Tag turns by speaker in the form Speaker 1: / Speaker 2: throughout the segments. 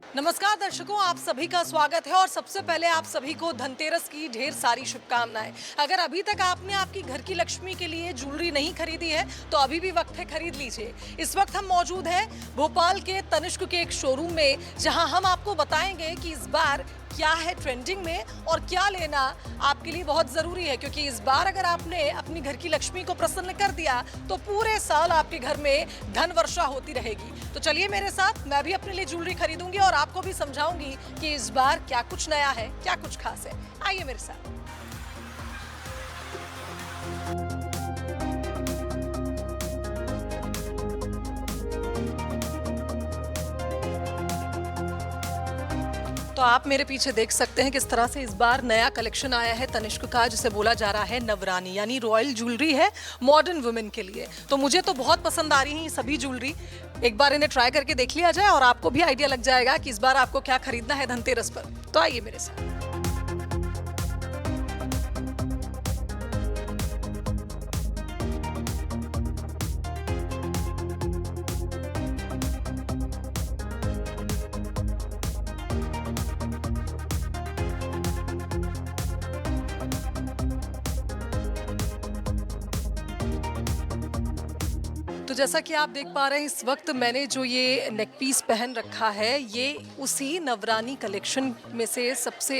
Speaker 1: नमस्कार दर्शकों, आप सभी का स्वागत है और सबसे पहले आप सभी को धनतेरस की ढेर सारी शुभकामनाएं। अगर अभी तक आपने आपकी घर की लक्ष्मी के लिए ज्वेलरी नहीं खरीदी है तो अभी भी वक्त है, खरीद लीजिए। इस वक्त हम मौजूद हैं भोपाल के तनिष्क के एक शोरूम में, जहां हम आपको बताएंगे कि इस बार क्या है ट्रेंडिंग में और क्या लेना आपके लिए बहुत ज़रूरी है, क्योंकि इस बार अगर आपने अपनी घर की लक्ष्मी को प्रसन्न कर दिया तो पूरे साल आपके घर में धन वर्षा होती रहेगी। तो चलिए मेरे साथ, मैं भी अपने लिए ज्वेलरी खरीदूंगी और आपको भी समझाऊंगी कि इस बार क्या कुछ नया है, क्या कुछ खास है। आइए मेरे साथ। तो आप मेरे पीछे देख सकते हैं किस तरह से इस बार नया कलेक्शन आया है तनिष्क का, जिसे बोला जा रहा है नवरानी, यानी रॉयल ज्वेलरी है मॉडर्न वुमेन के लिए। तो मुझे तो बहुत पसंद आ रही है सभी ज्वेलरी। एक बार इन्हें ट्राई करके देख लिया जाए और आपको भी आइडिया लग जाएगा कि इस बार आपको क्या खरीदना है धनतेरस पर। तो आइए मेरे साथ। तो जैसा कि आप देख पा रहे हैं, इस वक्त मैंने जो ये नेक पीस पहन रखा है, ये उसी नवरानी कलेक्शन में से सबसे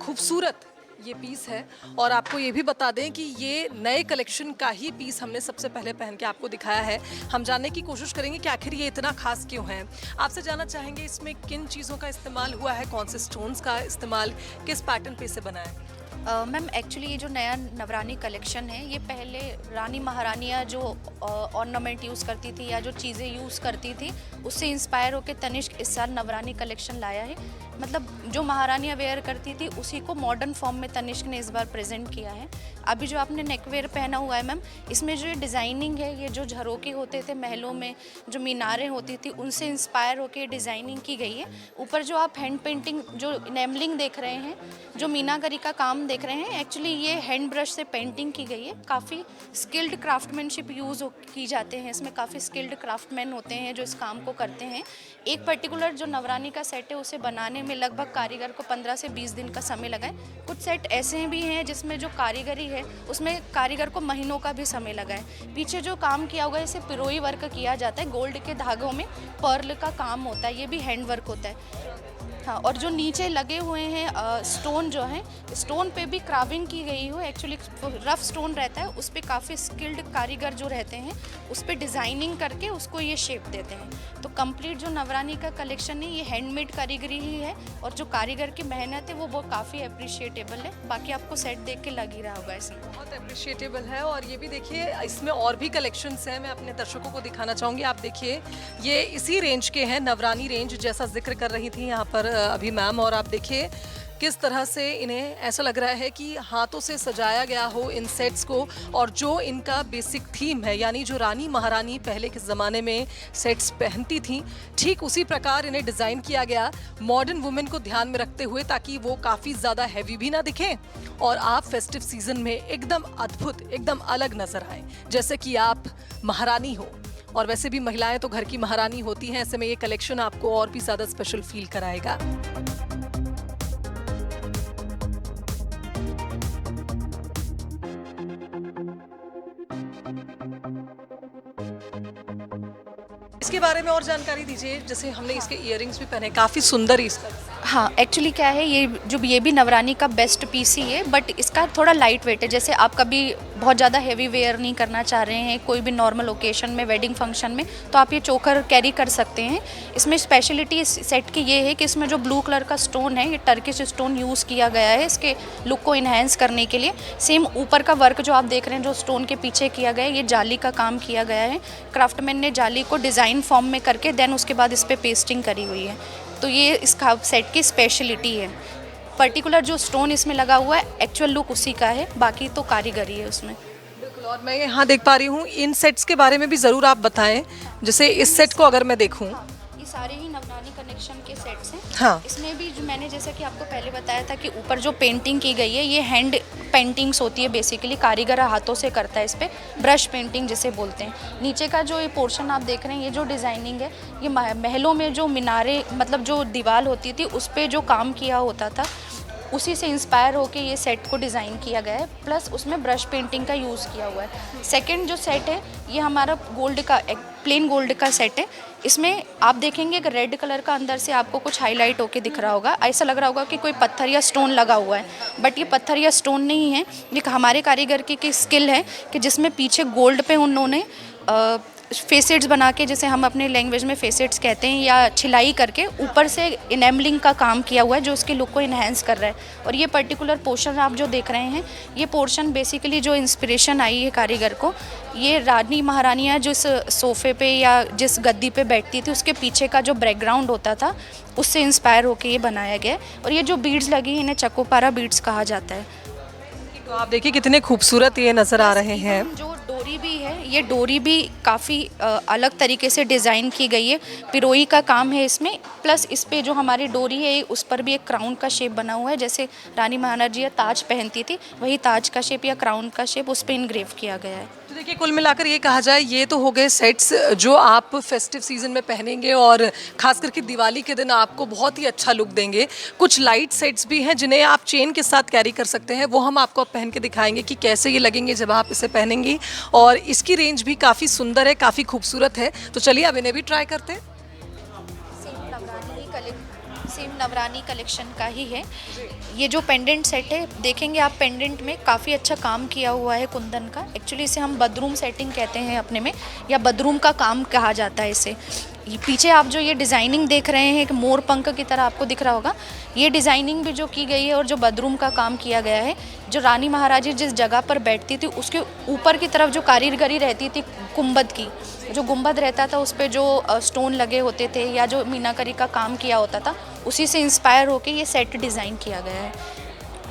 Speaker 1: खूबसूरत ये पीस है। और आपको ये भी बता दें कि ये नए कलेक्शन का ही पीस हमने सबसे पहले पहन के आपको दिखाया है। हम जानने की कोशिश करेंगे कि आखिर ये इतना खास क्यों है। आपसे जानना चाहेंगे इसमें किन चीज़ों का इस्तेमाल हुआ है, कौन से स्टोन्स का इस्तेमाल, किस पैटर्न पे इसे बनाया है।
Speaker 2: मैम एक्चुअली ये जो नया नवरानी कलेक्शन है, ये पहले रानी महारानियाँ जो ऑर्नामेंट यूज़ करती थी या जो चीज़ें यूज़ करती थी, उससे इंस्पायर होकर तनिष्क इस साल नवरानी कलेक्शन लाया है। मतलब जो महारानियाँ वेयर करती थी उसी को मॉडर्न फॉर्म में तनिष्क ने इस बार प्रेजेंट किया है। अभी जो आपने नेकवेयर पहना हुआ है मैम, इसमें जो डिज़ाइनिंग है, ये जो झरोके होते थे महलों में, जो मीनारें होती थी, उनसे इंस्पायर होकर डिज़ाइनिंग की गई है। ऊपर जो आप हैंड पेंटिंग, जो इनेमलिंग देख रहे हैं, जो मीनाकारी का काम देख रहे हैं, एक्चुअली ये हैंड ब्रश से पेंटिंग की गई है। काफ़ी स्किल्ड क्राफ्टमैनशिप यूज़ की जाते हैं इसमें, काफ़ी स्किल्ड क्राफ्टमैन होते हैं जो इस काम को करते हैं। एक पर्टिकुलर जो नवरानी का सेट है, उसे बनाने में लगभग कारीगर को 15 से 20 दिन का समय लगा है। कुछ सेट ऐसे भी हैं जिसमें जो कारीगरी है उसमें कारीगर को महीनों का भी समय लगा है। पीछे जो काम किया हुआ है, इसे पिरोई वर्क किया जाता है, गोल्ड के धागों में पर्ल का काम होता है, ये भी हैंड वर्क होता है। हाँ, और जो नीचे लगे हुए हैं स्टोन जो हैं, स्टोन पे भी क्राविंग की गई हो। एक्चुअली रफ स्टोन रहता है, उस पर काफ़ी स्किल्ड कारीगर जो रहते हैं उस पर डिज़ाइनिंग करके उसको ये शेप देते हैं। तो कंप्लीट जो नवरानी का कलेक्शन है, ये हैंडमेड कारीगरी ही है और जो कारीगर की मेहनत है वो काफ़ी अप्रिशिएटेबल है। बाकी आपको सेट देख के लग ही रहा होगा इसमें।
Speaker 1: बहुत अप्रिशिएटेबल है। और ये भी देखिए, इसमें और भी कलेक्शंस हैं, मैं अपने दर्शकों को दिखाना चाहूँगी। आप देखिए, ये इसी रेंज के हैं, नवरानी रेंज, जैसा जिक्र कर रही थी यहाँ पर अभी मैम। और आप देखिए किस तरह से इन्हें ऐसा लग रहा है कि हाथों से सजाया गया हो इन सेट्स को। और जो इनका बेसिक थीम है, यानी जो रानी महारानी पहले के ज़माने में सेट्स पहनती थी, ठीक उसी प्रकार इन्हें डिज़ाइन किया गया मॉडर्न वुमेन को ध्यान में रखते हुए, ताकि वो काफ़ी ज़्यादा हैवी भी ना दिखें और आप फेस्टिव सीजन में एकदम अद्भुत, एकदम अलग नज़र आए, जैसे कि आप महारानी हो। और वैसे भी महिलाएं तो घर की महारानी होती हैं, ऐसे में ये कलेक्शन आपको और भी ज़्यादा स्पेशल फील कराएगा। इसके बारे में और जानकारी दीजिए। जैसे हमने इसके इयररिंग्स भी पहने, काफ़ी सुंदर इसका।
Speaker 2: हाँ, एक्चुअली क्या है, ये भी नवरानी का बेस्ट पीस ही है, बट इसका थोड़ा लाइट वेट है। जैसे आप कभी बहुत ज़्यादा हेवी वेयर नहीं करना चाह रहे हैं कोई भी नॉर्मल ओकेशन में, वेडिंग फंक्शन में, तो आप ये चोकर कैरी कर सकते हैं। इसमें स्पेशलिटी इस सेट की ये है कि इसमें जो ब्लू कलर का स्टोन है, ये टर्किश स्टोन यूज़ किया गया है इसके लुक को इन्हेंस करने के लिए। सेम ऊपर का वर्क जो आप देख रहे हैं, जो स्टोन के पीछे किया गया है, ये जाली का काम किया गया है। क्राफ्टमैन ने जाली को डिज़ाइन फॉर्म में करके देन उसके बाद इस पर पेस्टिंग करी हुई है। तो ये इस सेट की स्पेशलिटी है। पर्टिकुलर जो स्टोन इसमें लगा हुआ है, एक्चुअल लुक उसी का है, बाकी तो कारीगरी है उसमें।
Speaker 1: बिल्कुल। और मैं यहाँ देख पा रही हूँ, इन सेट्स के बारे में भी ज़रूर आप बताएं। जैसे इस सेट को अगर मैं देखूँ,
Speaker 2: ये सारे ही नवरानी कनेक्शन के सेट्स हैं।
Speaker 1: हाँ,
Speaker 2: इसमें भी जो मैंने जैसा कि आपको पहले बताया था कि ऊपर जो पेंटिंग की गई है, ये हैंड पेंटिंग्स होती है, बेसिकली कारीगर हाथों से करता है, इस पे ब्रश पेंटिंग जिसे बोलते हैं। नीचे का जो ये पोर्शन आप देख रहे हैं, ये जो डिज़ाइनिंग है, ये महलों में जो मीनारे मतलब जो दीवार होती थी उस पे जो काम किया होता था, उसी से इंस्पायर होके ये सेट को डिज़ाइन किया गया है, प्लस उसमें ब्रश पेंटिंग का यूज़ किया हुआ है। सेकंड जो सेट है ये हमारा गोल्ड का, प्लेन गोल्ड का सेट है। इसमें आप देखेंगे कि रेड कलर का अंदर से आपको कुछ हाईलाइट होके दिख रहा होगा, ऐसा लग रहा होगा कि कोई पत्थर या स्टोन लगा हुआ है, बट ये पत्थर या स्टोन नहीं है, ये हमारे कारीगर की स्किल है कि जिसमें पीछे गोल्ड पे उन्होंने फेसेट्स बना के, जैसे हम अपने लैंग्वेज में फेसेट्स कहते हैं, या छिलाई करके ऊपर से इनेमलिंग का काम किया हुआ है जो उसके लुक को इन्हेंस कर रहा है। और ये पर्टिकुलर पोर्शन आप जो देख रहे हैं, ये पोर्शन बेसिकली जो इंस्पिरेशन आई है कारीगर को, ये रानी महारानियाँ जिस सोफ़े पे या जिस गद्दी पे बैठती थी उसके पीछे का जो बैकग्राउंड होता था उससे इंस्पायर होकर ये बनाया गया है। और ये जो बीड्स लगी हैं इन्हें चकोपारा बीड्स कहा जाता है।
Speaker 1: तो आप देखिए कितने खूबसूरत ये नज़र आ रहे हैं।
Speaker 2: जो डोरी भी है, ये डोरी भी काफ़ी अलग तरीके से डिज़ाइन की गई है, पिरोई का काम है इसमें, प्लस इस पे जो हमारी डोरी है उस पर भी एक क्राउन का शेप बना हुआ है, जैसे रानी महारानी ताज पहनती थी वही ताज का शेप या क्राउन का शेप उस पर इनग्रेव किया गया है।
Speaker 1: तो देखिए कुल मिलाकर ये कहा जाए, ये तो हो गए सेट्स जो आप फेस्टिव सीजन में पहनेंगे और खास करके दिवाली के दिन आपको बहुत ही अच्छा लुक देंगे। कुछ लाइट सेट्स भी हैं जिन्हें आप चेन के साथ कैरी कर सकते हैं, वो हम आपको अब पहन के दिखाएंगे कि कैसे ये लगेंगे जब आप इसे पहनेंगी। और इसकी रेंज भी काफ़ी सुंदर है, काफ़ी खूबसूरत है। तो चलिए अब इन्हें भी ट्राई करते हैं।
Speaker 2: सेम नवरानी कलेक्शन का ही है ये जो पेंडेंट सेट है। देखेंगे आप पेंडेंट में काफ़ी अच्छा काम किया हुआ है कुंदन का। एक्चुअली इसे हम बदरूम सेटिंग कहते हैं अपने में, या बदरूम का काम कहा जाता है इसे। पीछे आप जो ये डिज़ाइनिंग देख रहे हैं एक मोर पंख की तरह आपको दिख रहा होगा, ये डिज़ाइनिंग भी जो की गई है और जो बदरूम का काम किया गया है, जो रानी महाराजी जिस जगह पर बैठती थी उसके ऊपर की तरफ जो कारीगरी रहती थी गुंबद की, जो गुंबद रहता था उस पर जो स्टोन लगे होते थे या जो मीनाकारी का काम किया होता था, उसी से इंस्पायर होकर ये सेट डिज़ाइन किया गया है।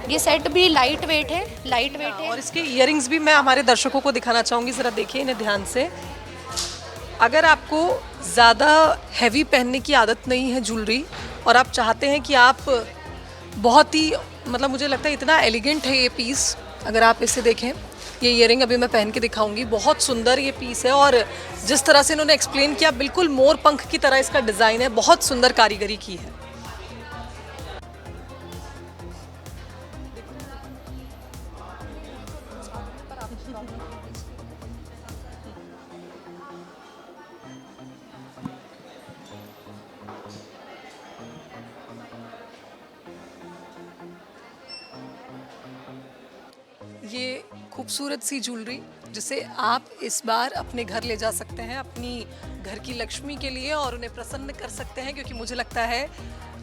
Speaker 2: ये सेट भी लाइट वेट है, लाइट वेट है।
Speaker 1: और इसके इयरिंग्स भी मैं हमारे दर्शकों को दिखाना चाहूँगी, ज़रा देखिए इन्हें ध्यान से। अगर आपको ज़्यादा हैवी पहनने की आदत नहीं है ज्वेलरी, और आप चाहते हैं कि आप बहुत ही मतलब मुझे लगता है इतना एलिगेंट है ये पीस, अगर आप इसे देखें, ये इयरिंग अभी मैं पहन के दिखाऊंगी, बहुत सुंदर ये पीस है। और जिस तरह से इन्होंने एक्सप्लेन किया, बिल्कुल मोर पंख की तरह इसका डिज़ाइन है, बहुत सुंदर कारीगरी की है। ये खूबसूरत सी ज्वेलरी जिसे आप इस बार अपने घर ले जा सकते हैं, अपनी घर की लक्ष्मी के लिए, और उन्हें प्रसन्न कर सकते हैं, क्योंकि मुझे लगता है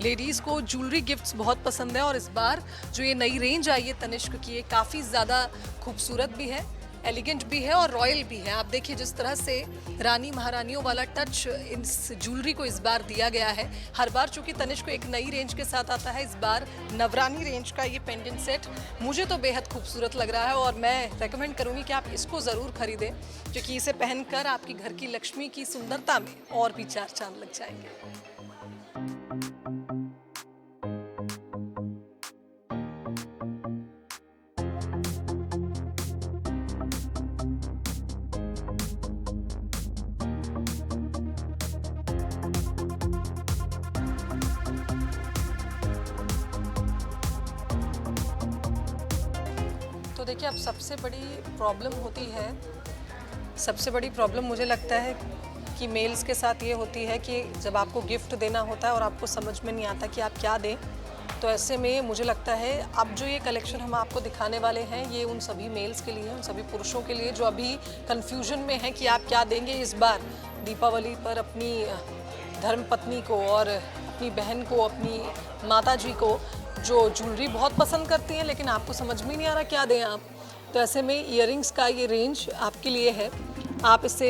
Speaker 1: लेडीज़ को ज्वेलरी गिफ्ट्स बहुत पसंद है। और इस बार जो ये नई रेंज आई है तनिष्क की, ये काफ़ी ज़्यादा खूबसूरत भी है, एलिगेंट भी है और रॉयल भी है। आप देखिए जिस तरह से रानी महारानियों वाला टच इस ज्वेलरी को इस बार दिया गया है। हर बार चूंकि तनिष्क एक नई रेंज के साथ आता है, इस बार नवरानी रेंज का ये पेंडेंट सेट मुझे तो बेहद खूबसूरत लग रहा है, और मैं रेकमेंड करूँगी कि आप इसको ज़रूर खरीदें, क्योंकि इसे पहनकर आपकी घर की लक्ष्मी की सुंदरता में और भी चार चांद लग जाएंगे। तो देखिए अब सबसे बड़ी प्रॉब्लम होती है, सबसे बड़ी प्रॉब्लम मुझे लगता है कि मेल्स के साथ ये होती है कि जब आपको गिफ्ट देना होता है और आपको समझ में नहीं आता कि आप क्या दें, तो ऐसे में मुझे लगता है अब जो ये कलेक्शन हम आपको दिखाने वाले हैं, ये उन सभी मेल्स के लिए, उन सभी पुरुषों के लिए जो अभी कन्फ्यूजन में हैं कि आप क्या देंगे इस बार दीपावली पर अपनी धर्मपत्नी को और अपनी बहन को, अपनी माता जी को, जो ज्वेलरी बहुत पसंद करती हैं लेकिन आपको समझ में नहीं आ रहा क्या दें आप। तो ऐसे में इयरिंग्स का ये रेंज आपके लिए है। आप इसे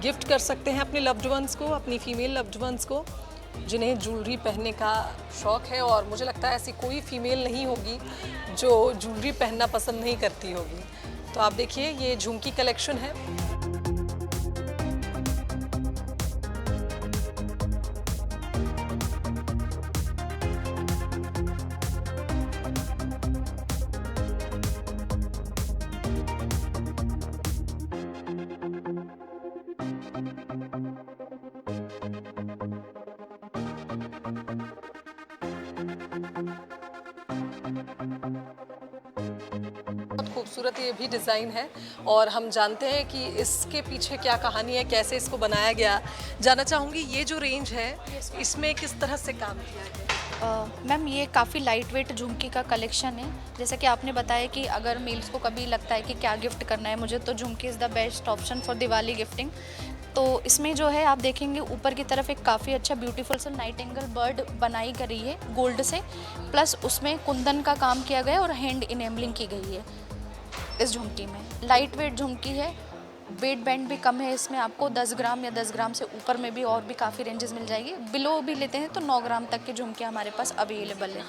Speaker 1: गिफ्ट कर सकते हैं अपने लव्ड वंस को, अपनी फीमेल लव्ड वंस को जिन्हें ज्वेलरी पहनने का शौक़ है। और मुझे लगता है ऐसी कोई फीमेल नहीं होगी जो ज्वेलरी पहनना पसंद नहीं करती होगी। तो आप देखिए ये झुमकी कलेक्शन है। बहुत खूबसूरत ये भी डिज़ाइन है और हम जानते हैं कि इसके पीछे क्या कहानी है, कैसे इसको बनाया गया। जानना चाहूँगी ये जो रेंज है, इसमें किस तरह से काम किया गया?
Speaker 2: मैम ये काफ़ी लाइट वेट झुमकी का कलेक्शन है। जैसा कि आपने बताया कि अगर मेल्स को कभी लगता है कि क्या गिफ्ट करना है मुझे, तो jhumki is the best option for Diwali gifting. तो इसमें जो है आप देखेंगे ऊपर की तरफ एक काफ़ी अच्छा ब्यूटीफुल सा नाइटिंगेल बर्ड बनाई गई है गोल्ड से, प्लस उसमें कुंदन का काम किया गया है और हैंड इनेबलिंग की गई है इस झुमकी में। लाइट वेट झुमकी है, वेट बैंड भी कम है इसमें, आपको 10 ग्राम या 10 ग्राम से ऊपर में भी और भी काफ़ी रेंजेस मिल जाएगी। बिलो भी लेते हैं तो 9 ग्राम तक की झुमकियाँ हमारे पास अवेलेबल है।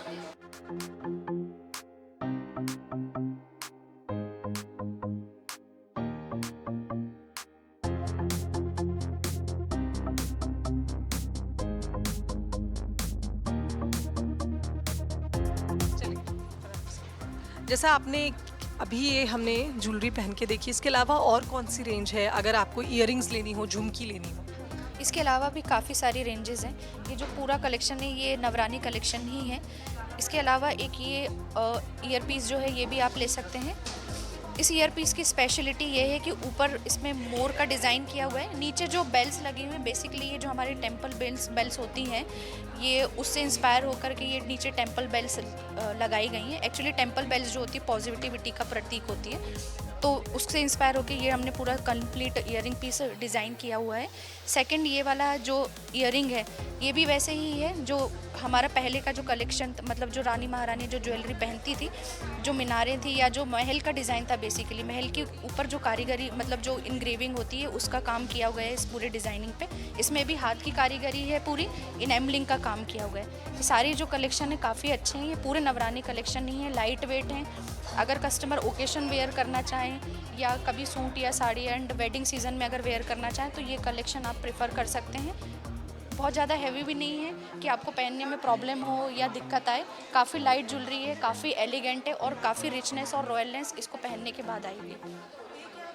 Speaker 1: जैसा आपने अभी ये हमने ज्वेलरी पहन के देखी, इसके अलावा और कौन सी रेंज है अगर आपको इयररिंग्स लेनी हो, झुमकी लेनी हो?
Speaker 2: इसके अलावा भी काफ़ी सारी रेंजेस हैं। ये जो पूरा कलेक्शन है ये नवरानी कलेक्शन ही है। इसके अलावा एक ये ईयर पीस जो है ये भी आप ले सकते हैं। इस ईयर पीस की स्पेशलिटी ये है कि ऊपर इसमें मोर का डिज़ाइन किया हुआ है, नीचे जो बेल्स लगी हुई हैं बेसिकली ये जो हमारी टेम्पल बेल्स होती हैं ये उससे इंस्पायर होकर के ये नीचे टेम्पल बेल्स लगाई गई हैं। एक्चुअली टेम्पल बेल्स जो होती है पॉजिटिविटी का प्रतीक होती है, तो उससे इंस्पायर होकर ये हमने पूरा कंप्लीट ईयरिंग पीस डिज़ाइन किया हुआ है। सेकंड ये वाला जो ईयरिंग है ये भी वैसे ही है जो हमारा पहले का जो कलेक्शन मतलब जो रानी महारानी जो ज्वेलरी पहनती थी, जो मीनारें थी या जो महल का डिज़ाइन था, बेसिकली महल के ऊपर जो कारीगरी मतलब जो इनग्रेविंग होती है उसका काम किया हुआ है इस पूरे डिज़ाइनिंग पे। इसमें भी हाथ की कारीगरी है, पूरी इनेमलिंग का काम किया हुआ है। ये सारी जो कलेक्शन है काफ़ी अच्छे हैं, ये पूरे नवरानी कलेक्शन ही है, लाइट वेट हैं। अगर कस्टमर ओकेशन वेयर करना चाहें या कभी सूट या साड़ी एंड वेडिंग सीजन में अगर वेयर करना चाहें तो ये कलेक्शन आप प्रेफर कर सकते हैं। बहुत ज़्यादा हैवी भी नहीं है कि आपको पहनने में प्रॉब्लम हो या दिक्कत आए। काफ़ी लाइट ज्वेलरी है, काफ़ी एलिगेंट है और काफ़ी रिचनेस और रॉयलनेस इसको पहनने के बाद आएगी।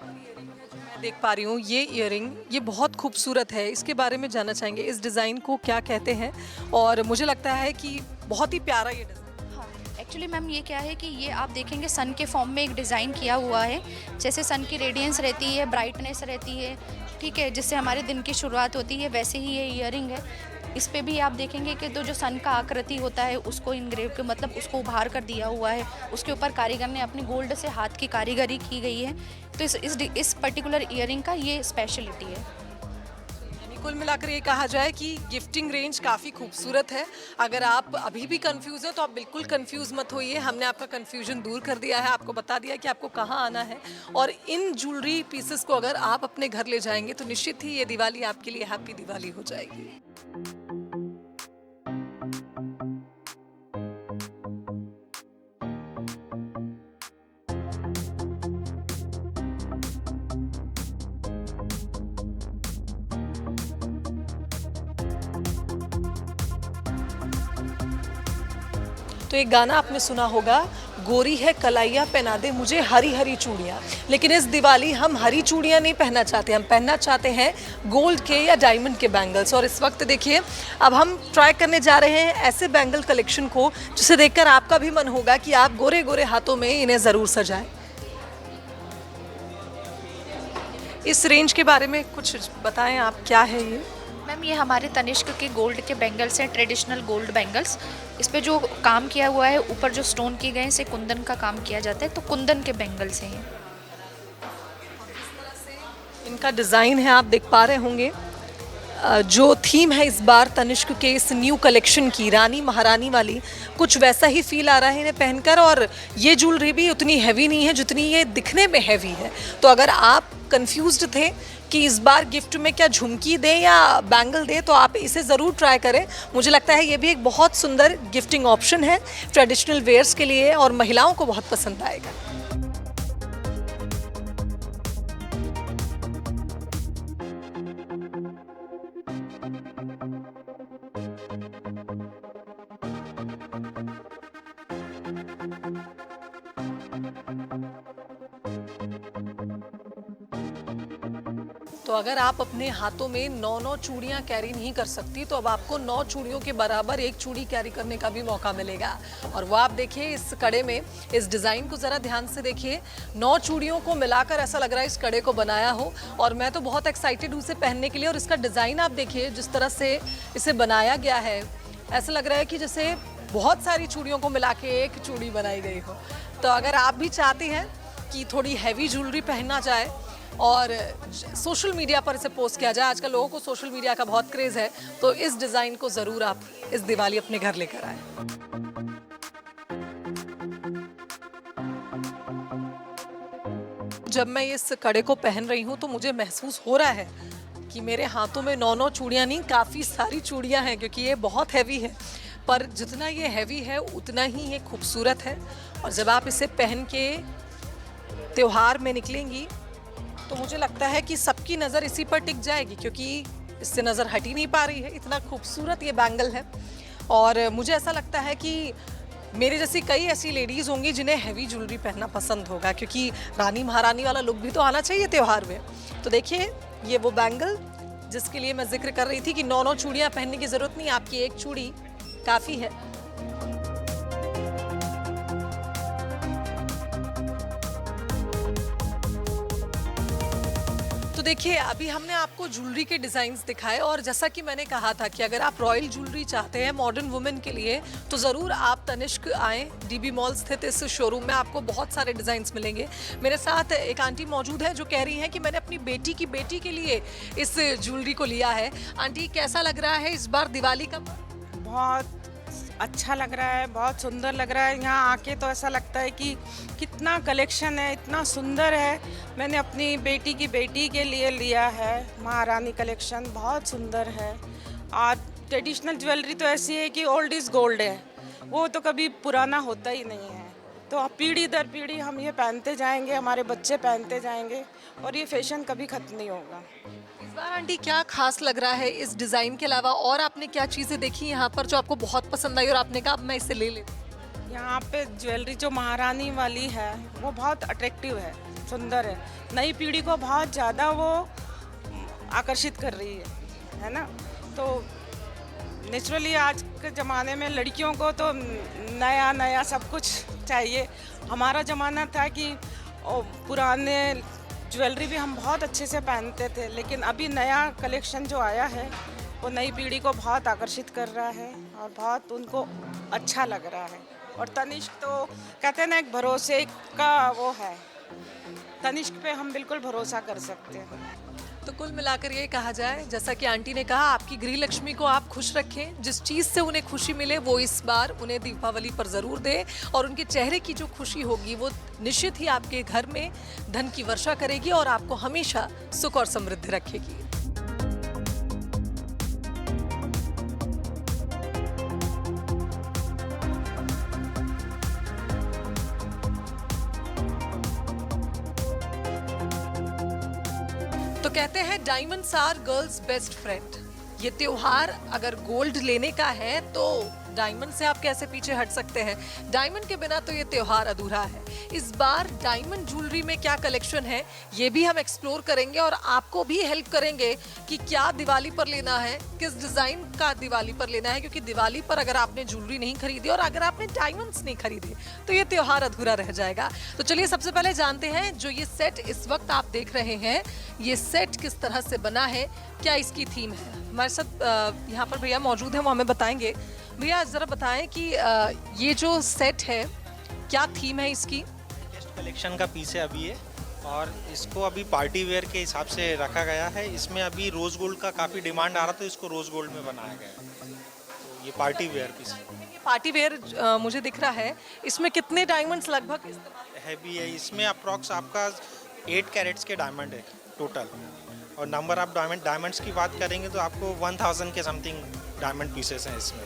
Speaker 1: मैं देख पा रही हूँ ये इयररिंग, ये बहुत खूबसूरत है। इसके बारे में जानना चाहेंगे, इस डिज़ाइन को क्या कहते हैं? और मुझे लगता है कि बहुत ही प्यारा ये डिज़ाइन।
Speaker 2: हाँ, एक्चुअली मैम ये क्या है कि ये आप देखेंगे सन के फॉर्म में एक डिज़ाइन किया हुआ है। जैसे सन की रेडियंस रहती है, ब्राइटनेस रहती है, ठीक है, जिससे हमारे दिन की शुरुआत होती है, वैसे ही ये ईयरिंग है। इस पे भी आप देखेंगे कि तो जो सन का आकृति होता है उसको इनग्रेव के मतलब उसको उभार कर दिया हुआ है। उसके ऊपर कारीगर ने अपनी गोल्ड से हाथ की कारीगरी की गई है। तो इस पर्टिकुलर ईयरिंग का ये स्पेशलिटी है।
Speaker 1: यानी कुल मिलाकर ये कहा जाए कि गिफ्टिंग रेंज काफ़ी खूबसूरत है। अगर आप अभी भी कंफ्यूज हैं तो आप बिल्कुल कंफ्यूज मत होइए, हमने आपका कंफ्यूजन दूर कर दिया है, आपको बता दिया कि आपको कहाँ आना है। और इन ज्वेलरी पीसेस को अगर आप अपने घर ले जाएंगे तो निश्चित ही ये दिवाली आपके लिए हैप्पी दिवाली हो जाएगी। तो एक गाना आपने सुना होगा, गोरी है कलाइया पहना दे मुझे हरी हरी चूड़ियाँ। लेकिन इस दिवाली हम हरी चूड़ियाँ नहीं पहनना चाहते, हम पहनना चाहते हैं गोल्ड के या डायमंड के बैंगल्स। और इस वक्त देखिए अब हम ट्राई करने जा रहे हैं ऐसे बैंगल कलेक्शन को जिसे देखकर आपका भी मन होगा कि आप गोरे गोरे हाथों में इन्हें ज़रूर सजाएं। इस रेंज के बारे में कुछ बताएं आप, क्या है ये?
Speaker 2: मैम ये हमारे तनिष्क के गोल्ड के बैंगल्स हैं, ट्रेडिशनल गोल्ड बैंगल्स। इस पे जो काम किया हुआ है, ऊपर जो स्टोन किए गए हैं, इसे कुंदन का काम किया जाता है, तो कुंदन के बैंगल्स हैं ये।
Speaker 1: इनका डिज़ाइन है, आप देख पा रहे होंगे। जो थीम है इस बार तनिष्क के इस न्यू कलेक्शन की, रानी महारानी वाली, कुछ वैसा ही फील आ रहा है इन्हें पहनकर। और ये ज्वेलरी भी उतनी हैवी नहीं है जितनी ये दिखने में हैवी है। तो अगर आप कंफ्यूज्ड थे कि इस बार गिफ्ट में क्या झुमकी दें या बैंगल दें तो आप इसे ज़रूर ट्राई करें। मुझे लगता है ये भी एक बहुत सुंदर गिफ्टिंग ऑप्शन है ट्रेडिशनल वेयर्स के लिए और महिलाओं को बहुत पसंद आएगा। तो तो अगर आप अपने हाथों में 9 चूड़ियाँ कैरी नहीं कर सकती तो अब आपको 9 चूड़ियों के बराबर एक चूड़ी कैरी करने का भी मौका मिलेगा। और वो आप देखिए इस कड़े में, इस डिज़ाइन को ज़रा ध्यान से देखिए, 9 चूड़ियों को मिलाकर ऐसा लग रहा है इस कड़े को बनाया हो। और मैं तो बहुत एक्साइटेड हूँ इसे पहनने के लिए। और इसका डिज़ाइन आप देखिए जिस तरह से इसे बनाया गया है, ऐसा लग रहा है कि जैसे बहुत सारी चूड़ियों को मिला के एक चूड़ी बनाई गई हो। तो अगर आप भी चाहती हैं कि थोड़ी हैवी ज्वेलरी पहनना जाए और सोशल मीडिया पर इसे पोस्ट किया जाए, आजकल लोगों को सोशल मीडिया का बहुत क्रेज़ है, तो इस डिज़ाइन को ज़रूर आप इस दिवाली अपने घर लेकर आए। जब मैं इस कड़े को पहन रही हूँ तो मुझे महसूस हो रहा है कि मेरे हाथों में 9 चूड़ियाँ नहीं, काफ़ी सारी चूड़ियाँ हैं, क्योंकि ये बहुत हैवी है। पर जितना ये हैवी है उतना ही ये खूबसूरत है। और जब आप इसे पहन के त्योहार में निकलेंगी तो मुझे लगता है कि सबकी नज़र इसी पर टिक जाएगी, क्योंकि इससे नज़र हट ही नहीं पा रही है, इतना खूबसूरत ये बैंगल है। और मुझे ऐसा लगता है कि मेरे जैसी कई ऐसी लेडीज़ होंगी जिन्हें हैवी ज्वेलरी पहनना पसंद होगा, क्योंकि रानी महारानी वाला लुक भी तो आना चाहिए त्योहार में। तो देखिए ये वो बैंगल जिसके लिए मैं जिक्र कर रही थी कि 9 चूड़ियाँ पहनने की ज़रूरत नहीं, आपकी एक चूड़ी काफ़ी है। तो देखिए अभी हमने आपको ज्वेलरी के डिज़ाइंस दिखाए, और जैसा कि मैंने कहा था कि अगर आप रॉयल ज्वेलरी चाहते हैं मॉडर्न वुमेन के लिए तो ज़रूर आप तनिष्क आएँ। डीबी मॉल स्थित इस शोरूम में आपको बहुत सारे डिज़ाइंस मिलेंगे। मेरे साथ एक आंटी मौजूद है जो कह रही हैं कि मैंने अपनी बेटी के लिए इस ज्वेलरी को लिया है। आंटी कैसा लग रहा है इस बार दिवाली का?
Speaker 3: बहुत अच्छा लग रहा है, बहुत सुंदर लग रहा है। यहाँ आके तो ऐसा लगता है कि कितना कलेक्शन है, इतना सुंदर है। मैंने अपनी बेटी के लिए लिया है महारानी कलेक्शन, बहुत सुंदर है। और ट्रेडिशनल ज्वेलरी तो ऐसी है कि ओल्ड इज़ गोल्ड है, वो तो कभी पुराना होता ही नहीं है। तो पीढ़ी दर पीढ़ी हम ये पहनते जाएंगे, हमारे बच्चे पहनते जाएंगे और ये फैशन कभी ख़त्म नहीं होगा।
Speaker 1: इस बार आंटी क्या खास लग रहा है इस डिज़ाइन के अलावा? और आपने क्या चीज़ें देखी यहाँ पर जो आपको बहुत पसंद आई और आपने कहा अब मैं इसे ले लेती हूँ?
Speaker 3: यहाँ पे ज्वेलरी जो महारानी वाली है वो बहुत अट्रैक्टिव है, सुंदर है। नई पीढ़ी को बहुत ज़्यादा वो आकर्षित कर रही है ना। तो नेचुरली आज के ज़माने में लड़कियों को तो नया नया सब कुछ चाहिए। हमारा ज़माना था कि पुराने ज्वेलरी भी हम बहुत अच्छे से पहनते थे, लेकिन अभी नया कलेक्शन जो आया है वो नई पीढ़ी को बहुत आकर्षित कर रहा है और बहुत उनको अच्छा लग रहा है। और तनिष्क तो कहते हैं ना एक भरोसे का वो है, तनिष्क पे हम बिल्कुल भरोसा कर सकते हैं।
Speaker 1: तो कुल मिलाकर ये कहा जाए, जैसा कि आंटी ने कहा, आपकी गृह लक्ष्मी को आप खुश रखें, जिस चीज़ से उन्हें खुशी मिले वो इस बार उन्हें दीपावली पर ज़रूर दें, और उनके चेहरे की जो खुशी होगी वो निश्चित ही आपके घर में धन की वर्षा करेगी और आपको हमेशा सुख और समृद्धि रखेगी। तो कहते हैं diamonds are girls best friend. ये त्योहार अगर गोल्ड लेने का है तो डायमंड से आप कैसे पीछे हट सकते हैं? डायमंड के बिना तो ये त्योहार अधूरा है। इस बार डायमंड ज्वेलरी में क्या कलेक्शन है ये भी हम एक्सप्लोर करेंगे और आपको भी हेल्प करेंगे कि क्या दिवाली पर लेना है, किस डिज़ाइन का दिवाली पर लेना है, क्योंकि दिवाली पर अगर आपने ज्वेलरी नहीं खरीदी और अगर आपने डायमंड्स नहीं खरीदे तो ये त्योहार अधूरा रह जाएगा। तो चलिए सबसे पहले जानते हैं जो ये सेट इस वक्त आप देख रहे हैं, ये सेट किस तरह से बना है, क्या इसकी थीम है। हमारे साथ यहाँ पर भैया मौजूद हैं, वो हमें बताएंगे। भैया ज़रा बताएं कि ये जो सेट है क्या थीम है इसकी?
Speaker 4: लेटेस्ट कलेक्शन का पीस है अभी ये, और इसको अभी पार्टी वेयर के हिसाब से रखा गया है। इसमें अभी रोज़ गोल्ड का काफ़ी डिमांड आ रहा था, तो इसको रोज़ गोल्ड में बनाया गया है। तो ये party wear piece
Speaker 1: party wear मुझे दिख रहा है। इसमें कितने डायमंड्स लगभग इस्तेमाल
Speaker 4: है भी है? इसमें अप्रॉक्स आपका 8 कैरेट्स के डायमंड है टोटल, और नंबर ऑफ डायमंड्स की बात करेंगे तो आपको 1000 के समथिंग डायमंड पीसेस हैं इसमें।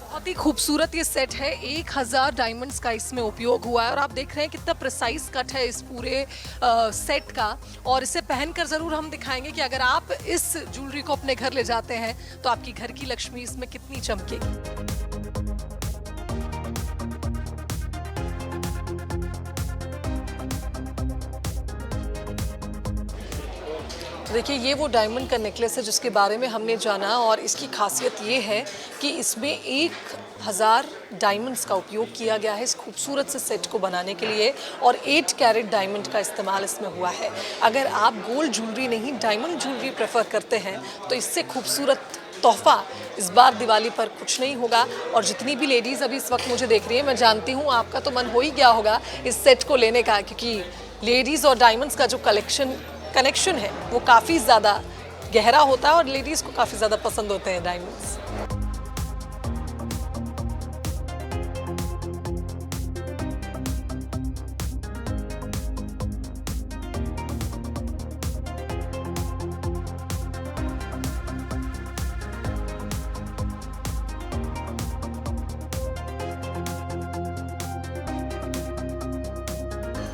Speaker 1: बहुत ही खूबसूरत ये सेट है, 1000 डायमंड्स का इसमें उपयोग हुआ है और आप देख रहे हैं कितना प्रिसाइज कट है इस पूरे सेट का। और इसे पहनकर ज़रूर हम दिखाएंगे कि अगर आप इस ज्वेलरी को अपने घर ले जाते हैं तो आपकी घर की लक्ष्मी इसमें कितनी चमकेगी। तो देखिए ये वो डायमंड का नेकलेस है जिसके बारे में हमने जाना और इसकी खासियत ये है कि इसमें 1000 डायमंड्स का उपयोग किया गया है इस खूबसूरत से सेट को बनाने के लिए और 8 कैरेट डायमंड का इस्तेमाल इसमें हुआ है। अगर आप गोल्ड ज्वेलरी नहीं डायमंड ज्वेलरी प्रेफर करते हैं तो इससे खूबसूरत तोहफा इस बार दिवाली पर कुछ नहीं होगा। और जितनी भी लेडीज़ अभी इस वक्त मुझे देख रही हैं, मैं जानती हूँ आपका तो मन हो ही गया होगा इस सेट को लेने का, क्योंकि लेडीज़ और डायमंड्स का जो कनेक्शन है वो काफ़ी ज़्यादा गहरा होता है और लेडीज़ को काफ़ी ज़्यादा पसंद होते हैं डायमंड्स।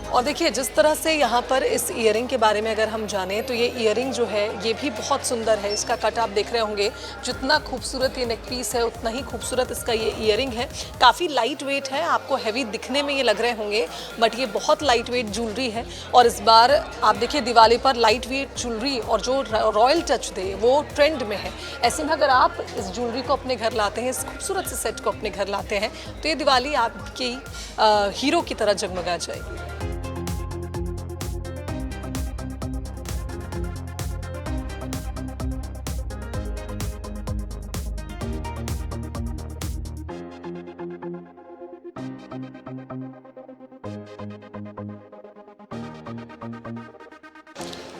Speaker 1: और देखिए जिस तरह से यहाँ पर इस ईयरिंग के बारे में अगर हम जानें तो ये ईयरिंग जो है ये भी बहुत सुंदर है। इसका कट आप देख रहे होंगे, जितना खूबसूरत ये नेक पीस है उतना ही खूबसूरत इसका ये ईयरिंग है। काफ़ी लाइट वेट है, आपको हैवी दिखने में ये लग रहे होंगे बट ये बहुत लाइट वेट ज्वेलरी है। और इस बार आप देखिए दिवाली पर लाइट वेट ज्वेलरी और जो रॉयल टच दे वो ट्रेंड में है। ऐसे में अगर आप इस ज्वेलरी को अपने घर लाते हैं, इस खूबसूरत से सेट को अपने घर लाते हैं तो ये दिवाली आपकी हीरो की तरह जगमगा जाएगी।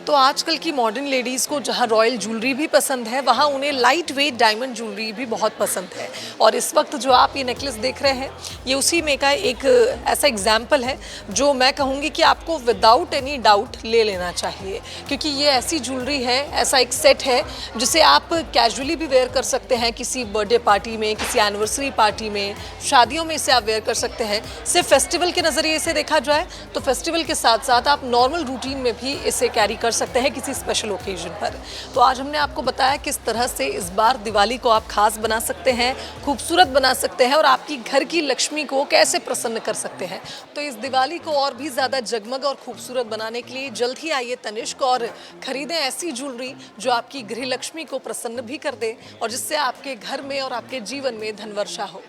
Speaker 1: तो आजकल की मॉडर्न लेडीज़ को जहाँ रॉयल ज्वेलरी भी पसंद है वहाँ उन्हें लाइट वेट डायमंड ज्वेलरी भी बहुत पसंद है। और इस वक्त जो आप ये नेकलेस देख रहे हैं ये उसी में का एक ऐसा एग्जाम्पल है जो मैं कहूँगी कि आपको विदाउट एनी डाउट ले लेना चाहिए, क्योंकि ये ऐसी ज्वेलरी है, ऐसा एक सेट है जिसे आप कैजुअली भी वेयर कर सकते हैं, किसी बर्थडे पार्टी में, किसी एनिवर्सरी पार्टी में, शादियों में इसे आप वेयर कर सकते हैं। सिर्फ फेस्टिवल के नज़रिए से देखा जाए तो फेस्टिवल के साथ साथ आप नॉर्मल रूटीन में भी इसे कैरी कर सकते हैं किसी स्पेशल ओकेजन पर। तो आज हमने आपको बताया किस तरह से इस बार दिवाली को आप खास बना सकते हैं, खूबसूरत बना सकते हैं और आपकी घर की लक्ष्मी को कैसे प्रसन्न कर सकते हैं। तो इस दिवाली को और भी ज़्यादा जगमग और खूबसूरत बनाने के लिए जल्द ही आइए तनिष्क और खरीदें ऐसी ज्वेलरी जो आपकी गृह लक्ष्मी को प्रसन्न भी कर दे और जिससे आपके घर में और आपके जीवन में धनवर्षा हो।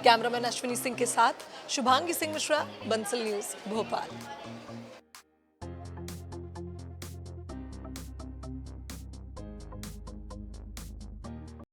Speaker 1: कैमरामैन अश्विनी सिंह के साथ शुभांगी सिंह मिश्रा, बंसल न्यूज़, भोपाल।